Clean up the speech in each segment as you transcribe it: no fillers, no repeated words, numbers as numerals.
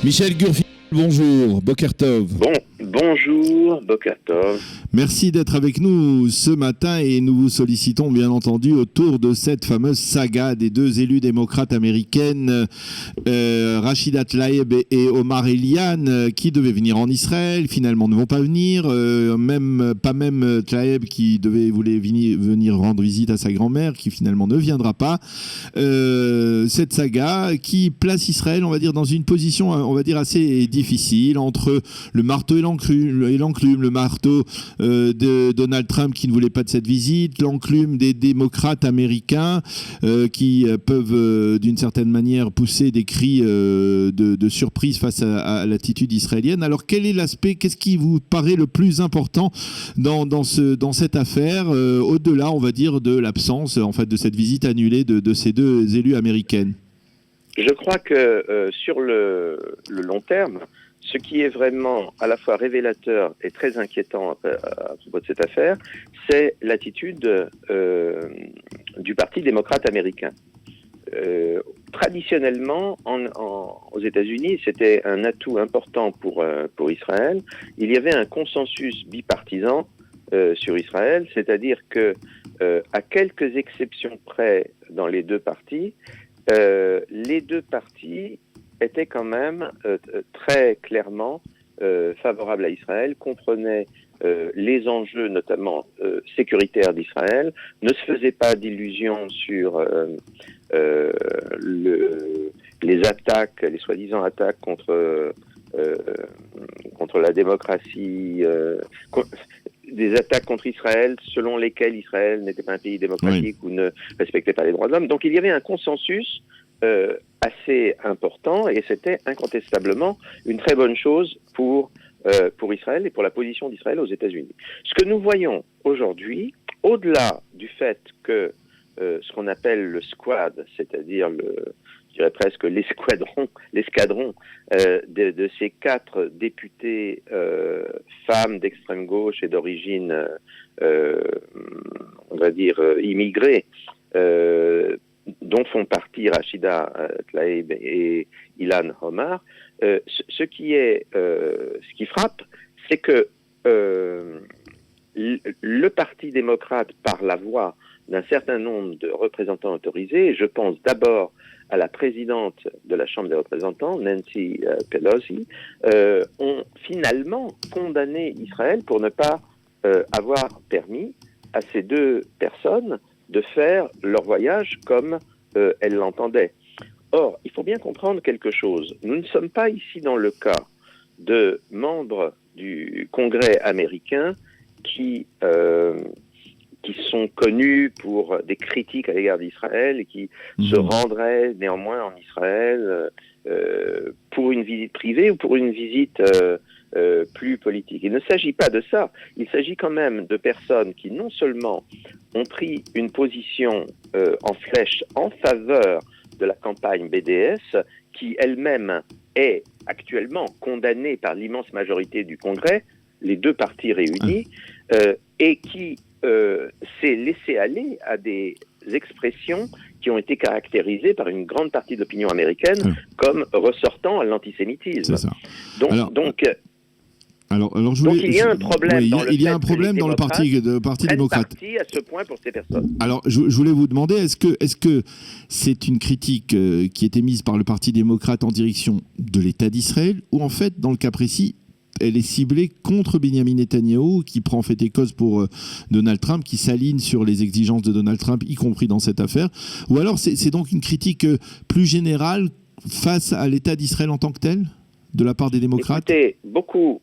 Michel Gurfi, bonjour, Boker Tov. Bonjour, Boker Tov. Merci d'être avec nous ce matin et nous vous sollicitons bien entendu autour de cette fameuse saga des deux élus démocrates américaines, Rashida Tlaib et Omar Elian, qui devaient venir en Israël, finalement ne vont pas venir, pas même Tlaib qui voulait venir rendre visite à sa grand-mère, qui finalement ne viendra pas. Cette saga qui place Israël, on va dire, dans une position, on va dire, assez difficile entre le marteau et l'enclume, le marteau de Donald Trump qui ne voulait pas de cette visite, l'enclume des démocrates américains qui peuvent d'une certaine manière pousser des cris de surprise face à l'attitude israélienne. Alors quel est l'aspect, qu'est-ce qui vous paraît le plus important dans cette affaire, au-delà, on va dire, de l'absence en fait de cette visite annulée de ces deux élus américaines? Je crois que sur le long terme, ce qui est vraiment à la fois révélateur et très inquiétant à propos de cette affaire, c'est l'attitude du Parti démocrate américain. Traditionnellement, aux États-Unis, c'était un atout important pour Israël. Il y avait un consensus bipartisan sur Israël, c'est-à-dire que, à quelques exceptions près dans les deux partis étaient quand même très clairement favorables à Israël, comprenaient les enjeux notamment sécuritaires d'Israël, ne se faisaient pas d'illusions sur les attaques, les soi-disant attaques contre la démocratie, des attaques contre Israël selon lesquelles Israël n'était pas un pays démocratique ou ne respectait pas les droits de l'homme. Donc il y avait un consensus assez important et c'était incontestablement une très bonne chose pour Israël et pour la position d'Israël aux États-Unis. Ce que nous voyons aujourd'hui, au-delà du fait que ce qu'on appelle le squad, c'est-à-dire je dirais presque l'escadron de ces 4 députés femmes d'extrême gauche et d'origine, on va dire, immigrée, dont font partie Rashida Tlaib et Ilhan Omar, ce qui frappe, c'est que le Parti démocrate, par la voix d'un certain nombre de représentants autorisés, et je pense d'abord à la présidente de la Chambre des représentants, Nancy Pelosi, ont finalement condamné Israël pour ne pas avoir permis à ces deux personnes de faire leur voyage comme elles l'entendaient. Or, il faut bien comprendre quelque chose. Nous ne sommes pas ici dans le cas de membres du Congrès américain qui sont connus pour des critiques à l'égard d'Israël et qui se rendraient néanmoins en Israël pour une visite privée ou pour une visite plus politique. Il ne s'agit pas de ça. Il s'agit quand même de personnes qui non seulement ont pris une position en flèche en faveur de la campagne BDS, qui elle-même est actuellement condamnée par l'immense majorité du Congrès, les deux partis réunis, et qui s'est laissé aller à des expressions qui ont été caractérisées par une grande partie de l'opinion américaine comme ressortant à l'antisémitisme. C'est ça. Donc il y a un problème dans le Parti démocrate. Parti à ce point pour ces personnes. Alors, je voulais vous demander, est-ce que c'est une critique qui est émise par le Parti démocrate en direction de l'État d'Israël, ou en fait, dans le cas précis, elle est ciblée contre Benjamin Netanyahou, qui prend en fait cause pour Donald Trump, qui s'aligne sur les exigences de Donald Trump, y compris dans cette affaire? Ou alors c'est donc une critique plus générale face à l'État d'Israël en tant que tel, de la part des démocrates? Écoutez, beaucoup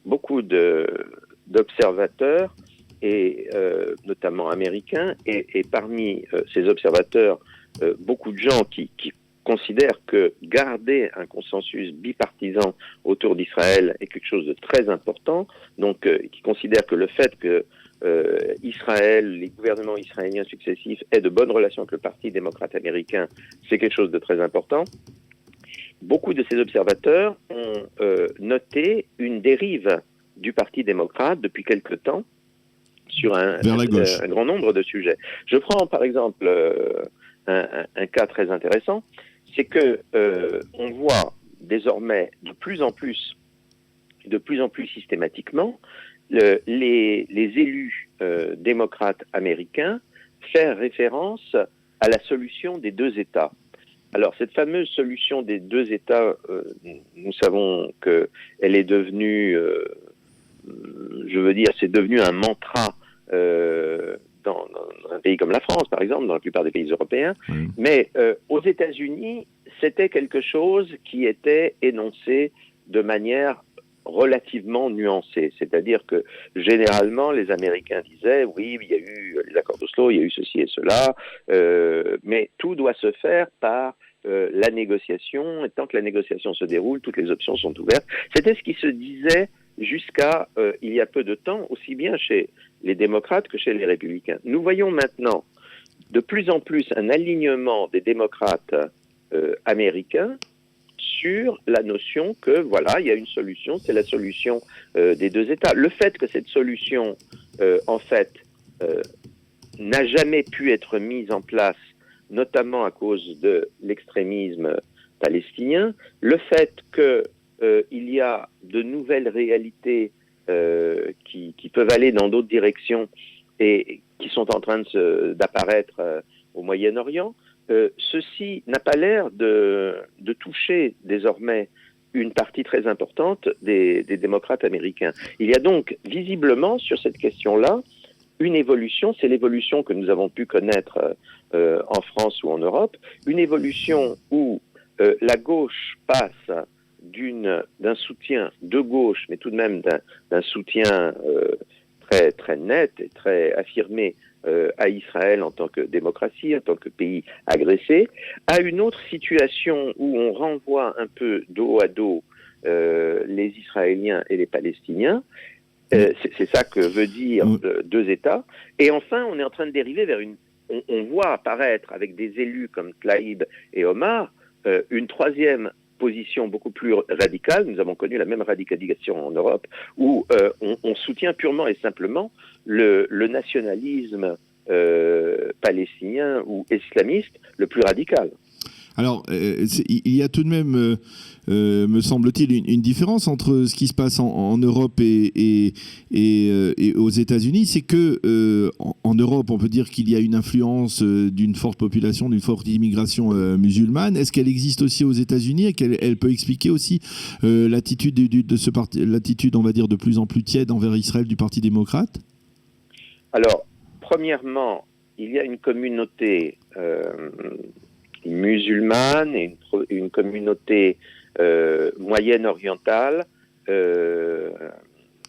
d'observateurs, et notamment américains, et parmi ces observateurs, beaucoup de gens qui considèrent que garder un consensus bipartisan autour d'Israël est quelque chose de très important, donc qui considèrent que le fait que Israël, les gouvernements israéliens successifs aient de bonnes relations avec le Parti démocrate américain, c'est quelque chose de très important. Beaucoup de ces observateurs ont noté une dérive du Parti démocrate depuis quelque temps sur un grand nombre de sujets. Je prends par exemple un cas très intéressant, c'est que on voit désormais de plus en plus systématiquement les élus démocrates américains faire référence à la solution des deux États. Alors, cette fameuse solution des deux États, nous savons qu'elle est devenue, c'est devenu un mantra dans un pays comme la France, par exemple, dans la plupart des pays européens. Mais aux États-Unis, c'était quelque chose qui était énoncé de manière relativement nuancée. C'est-à-dire que, généralement, les Américains disaient, oui, il y a eu les accords d'Oslo, il y a eu ceci et cela, mais tout doit se faire par la négociation, et tant que la négociation se déroule, toutes les options sont ouvertes. C'était ce qui se disait jusqu'à il y a peu de temps, aussi bien chez les démocrates que chez les républicains. Nous voyons maintenant de plus en plus un alignement des démocrates américains sur la notion que, voilà, il y a une solution, c'est la solution des deux États. Le fait que cette solution, n'a jamais pu être mise en place, notamment à cause de l'extrémisme palestinien, le fait qu'il y a de nouvelles réalités qui peuvent aller dans d'autres directions et qui sont en train d'apparaître au Moyen-Orient, ceci n'a pas l'air de toucher désormais une partie très importante des démocrates américains. Il y a donc visiblement sur cette question-là une évolution, c'est l'évolution que nous avons pu connaître en France ou en Europe, une évolution où la gauche passe d'un soutien de gauche, mais tout de même d'un soutien très, très net et très affirmé à Israël en tant que démocratie, en tant que pays agressé, à une autre situation où on renvoie un peu dos à dos les Israéliens et les Palestiniens. C'est ça que veut dire deux États. Et enfin, on est en train de dériver vers on voit apparaître avec des élus comme Tlaib et Omar une troisième position beaucoup plus radicale. Nous avons connu la même radicalisation en Europe, où on soutient purement et simplement le nationalisme palestinien ou islamiste le plus radical. Alors, il y a tout de même, me semble-t-il, une différence entre ce qui se passe en Europe et aux États-Unis. C'est que en Europe, on peut dire qu'il y a une influence d'une forte population, d'une forte immigration musulmane. Est-ce qu'elle existe aussi aux États-Unis et qu'elle peut expliquer aussi l'attitude de ce parti, l'attitude, on va dire, de plus en plus tiède envers Israël du Parti démocrate? Alors, premièrement, il y a une communauté musulmane et une communauté moyenne-orientale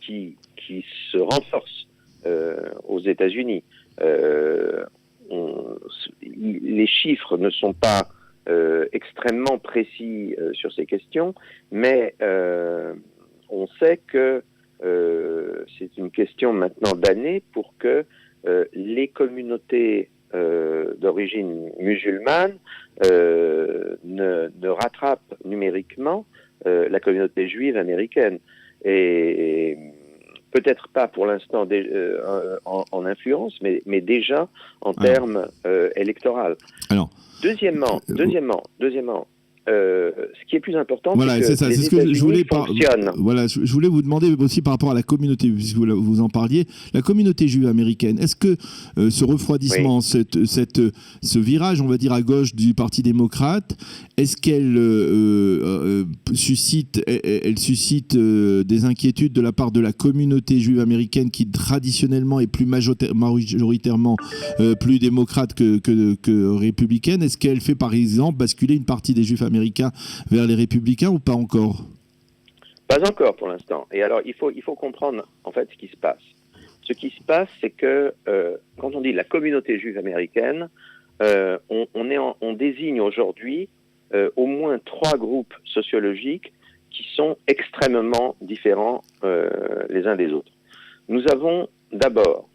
qui se renforce aux États-Unis. Les chiffres ne sont pas extrêmement précis sur ces questions, mais on sait que c'est une question maintenant d'années pour que les communautés d'origine musulmane ne rattrape numériquement la communauté juive américaine. Et peut-être pas pour l'instant en influence, mais déjà en termes électoraux. Alors, Deuxièmement, ce qui est plus important, voilà, c'est que les États-Unis fonctionnent. Voilà, je voulais vous demander aussi par rapport à la communauté, puisque vous en parliez, la communauté juive américaine. Est-ce que ce refroidissement, ce virage, on va dire à gauche du Parti démocrate, est-ce qu'elle suscite des inquiétudes de la part de la communauté juive américaine qui traditionnellement est plus majoritairement plus démocrate que républicaine? Est-ce qu'elle fait par exemple basculer une partie des juifs américains vers les républicains ou pas encore? Pas encore pour l'instant. Et alors il faut comprendre en fait ce qui se passe. Ce qui se passe, c'est que quand on dit la communauté juive américaine, on désigne aujourd'hui au moins 3 groupes sociologiques qui sont extrêmement différents les uns des autres. Nous avons d'abord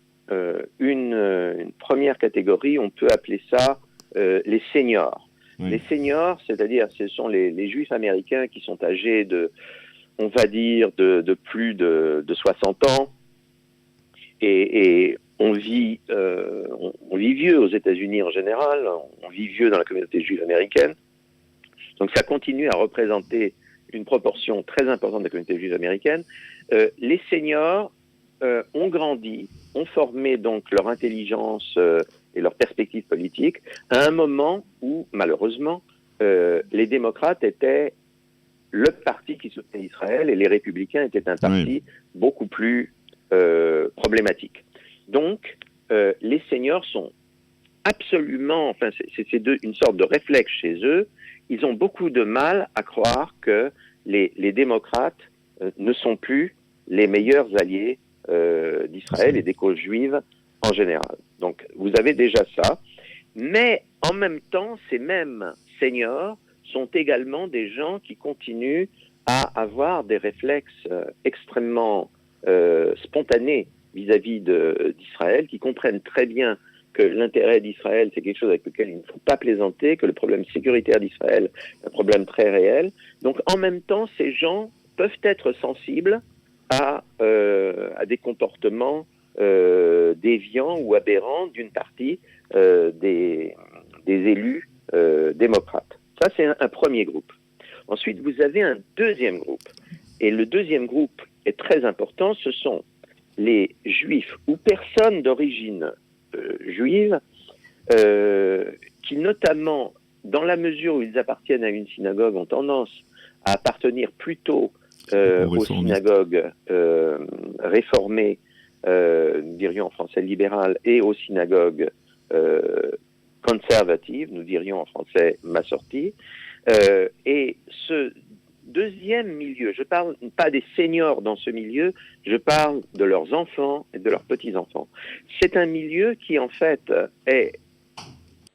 une première catégorie, on peut appeler ça les seniors. Oui. Les seniors, c'est-à-dire ce sont les juifs américains qui sont âgés on va dire, de plus de 60 ans. Et on vit vieux aux États-Unis en général, on vit vieux dans la communauté juive américaine. Donc ça continue à représenter une proportion très importante de la communauté juive américaine, les seniors ont grandi, ont formé donc leur intelligence et leur perspective politique à un moment où, malheureusement, les démocrates étaient le parti qui soutenait Israël et les républicains étaient un parti beaucoup plus problématique. Donc, les seniors sont absolument, enfin, c'est une sorte de réflexe chez eux. Ils ont beaucoup de mal à croire que les démocrates ne sont plus les meilleurs alliés d'Israël et des causes juives en général. Donc, vous avez déjà ça. Mais en même temps, ces mêmes seniors sont également des gens qui continuent à avoir des réflexes extrêmement spontanés vis-à-vis d'Israël, qui comprennent très bien que l'intérêt d'Israël, c'est quelque chose avec lequel il ne faut pas plaisanter, que le problème sécuritaire d'Israël est un problème très réel. Donc, en même temps, ces gens peuvent être sensibles à des comportements déviants ou aberrants d'une partie des élus démocrates. Ça, c'est un premier groupe. Ensuite, vous avez un deuxième groupe. Et le deuxième groupe est très important, ce sont les juifs ou personnes d'origine juive qui, notamment, dans la mesure où ils appartiennent à une synagogue, ont tendance à appartenir plutôt aux synagogues réformées, nous dirions en français libérales, et aux synagogues conservatives, nous dirions en français massorti. Et ce deuxième milieu, je parle pas des seniors dans ce milieu, je parle de leurs enfants et de leurs petits-enfants. C'est un milieu qui, en fait, est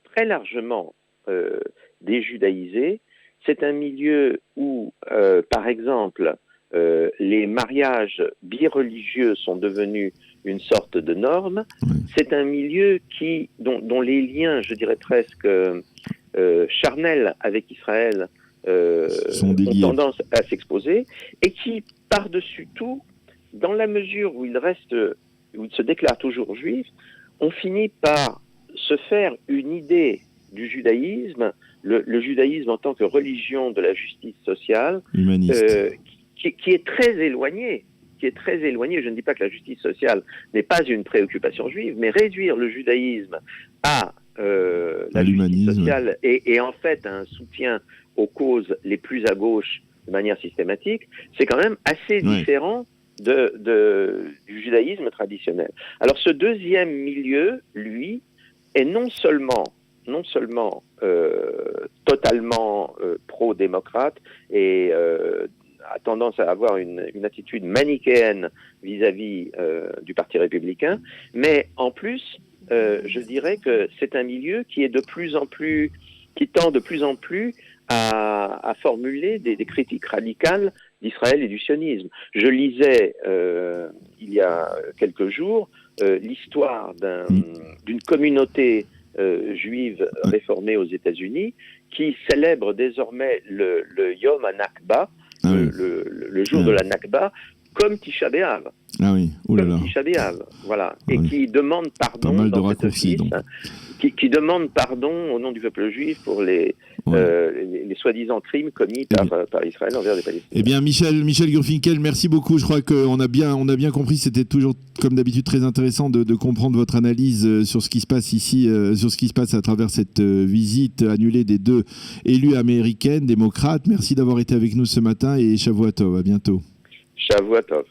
très largement déjudaïsé. C'est un milieu où, par exemple, les mariages bireligieux sont devenus une sorte de norme. C'est un milieu dont les liens, je dirais presque charnels avec Israël, ont tendance à s'exposer, et qui, par-dessus tout, dans la mesure où ils se déclarent toujours juifs, ont fini par se faire une idée du judaïsme, le judaïsme en tant que religion de la justice sociale, qui est très éloignée. Je ne dis pas que la justice sociale n'est pas une préoccupation juive, mais réduire le judaïsme à la justice sociale et en fait un soutien aux causes les plus à gauche de manière systématique, c'est quand même assez différent du judaïsme traditionnel. Alors ce deuxième milieu, lui, est non seulement totalement pro-démocrate et a tendance à avoir une attitude manichéenne vis-à-vis du Parti républicain, mais en plus, je dirais que c'est un milieu qui tend de plus en plus à formuler des critiques radicales d'Israël et du sionisme. Je lisais il y a quelques jours l'histoire d'une communauté juive réformée aux États-Unis qui célèbre désormais le Yom HaNakba, le jour de la Nakba, comme Tisha B'Av. Ah oui, comme Tisha B'Av, voilà. Et qui demande pardon pas mal de raccourcis, qui demande pardon au nom du peuple juif pour les soi-disant crimes commis par Israël envers les Palestiniens. Eh bien, Michel Gurfinkel, merci beaucoup. Je crois qu'on a bien compris. C'était toujours, comme d'habitude, très intéressant de comprendre votre analyse sur ce qui se passe ici, sur ce qui se passe à travers cette visite annulée des deux élus américaines, démocrates. Merci d'avoir été avec nous ce matin et Shavua Tov. À bientôt. Shavua Tov.